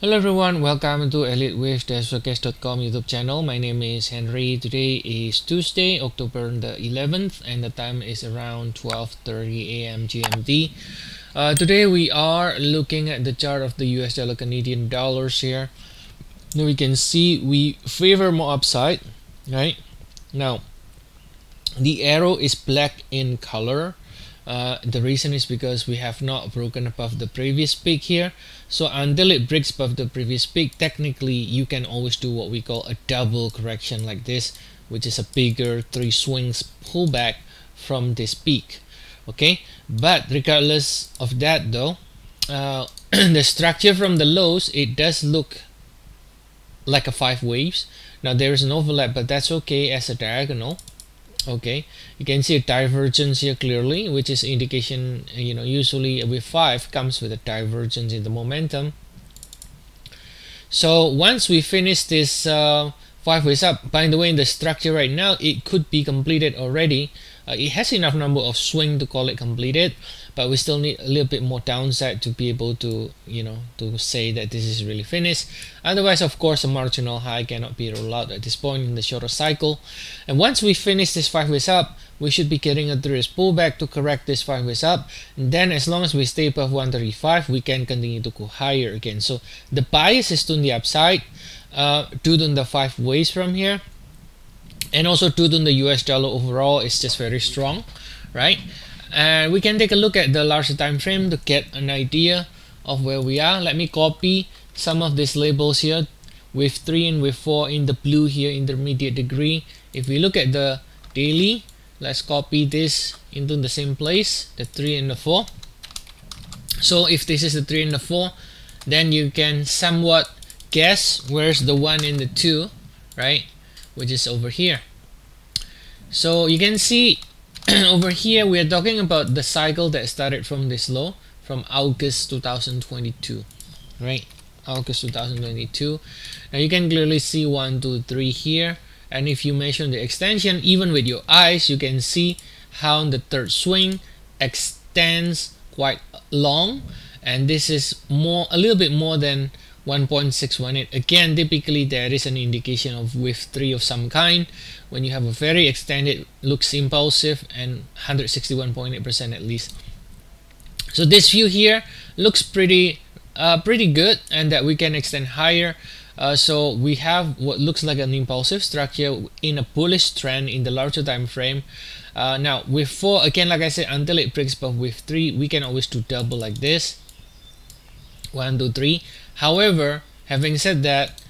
Hello everyone, welcome to Elliott Wave Forex.com YouTube channel. My name is Henry. Today is Tuesday, October the 11th, and the time is around 12:30 a.m. GMT. Today we are looking at the chart of the US dollar Canadian dollars here. Now we can see we favor more upside, right? Now the arrow is black in color. The reason is because we have not broken above the previous peak here. So until it breaks above the previous peak, technically you can always do what we call a double correction like this, which is a bigger 3 swings pullback from this peak. Okay, but regardless of that though, the structure from the lows, it does look like a 5 waves. Now there is an overlap, but that's okay as a diagonal. Okay, you can see a divergence here clearly, which is indication, usually with 5 comes with a divergence in the momentum. So once we finish this 5 ways up, by the way, in the structure right now, it could be completed already. It has enough number of swing to call it completed, but we still need a little bit more downside to be able to, to say that this is really finished. Otherwise, of course, a marginal high cannot be ruled out at this point in the shorter cycle. And once we finish this 5 ways up, we should be getting a 3 pullback to correct this 5 ways up. And then as long as we stay above 135, we can continue to go higher again. So the bias is to the upside due to the 5 ways from here. And also due to the US dollar overall is just very strong, right? And we can take a look at the larger time frame to get an idea of where we are. Let me copy some of these labels here with 3 and with 4 in the blue here, intermediate degree. If we look at the daily, let's copy this into the same place, the 3 and the 4. So if this is the 3 and the 4, then you can somewhat guess where's the 1 and the 2, right? Which is over here. So you can see over here we are talking about the cycle that started from this low from August 2022, right? August 2022. Now you can clearly see 1, 2, 3 here, and if you measure the extension even with your eyes, you can see how the third swing extends quite long, and this is a little bit more than 1.618. Again, typically there is an indication of wave 3 of some kind. When you have a very extended, looks impulsive, and 161.8% at least. So this view here looks pretty good, and that we can extend higher. So we have what looks like an impulsive structure in a bullish trend in the larger time frame. Now with 4, again, like I said, until it breaks above wave 3, we can always do double like this, 1, 2, 3. However, having said that,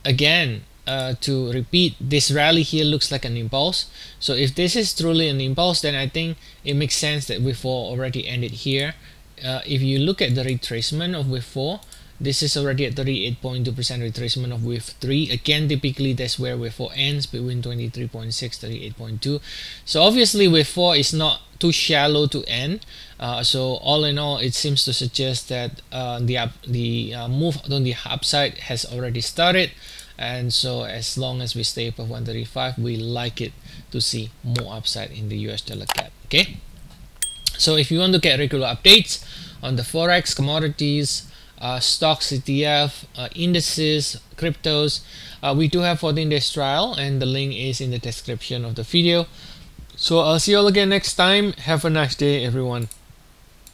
again, to repeat, this rally here looks like an impulse. So if this is truly an impulse, then I think it makes sense that wave 4 already ended here. If you look at the retracement of wave 4, this is already at 38.2% retracement of wave 3. Again, typically that's where wave 4 ends, between 23.6, 38.2. So obviously wave 4 is not too shallow to end. So all in all, it seems to suggest that the move on the upside has already started. And so as long as we stay above 135, we like it to see more upside in the US dollar CAD. Okay. So if you want to get regular updates on the Forex, commodities, stocks, ETF, indices, cryptos, we do have 14 days trial, and the link is in the description of the video. So I'll see you all again next time. Have a nice day, everyone.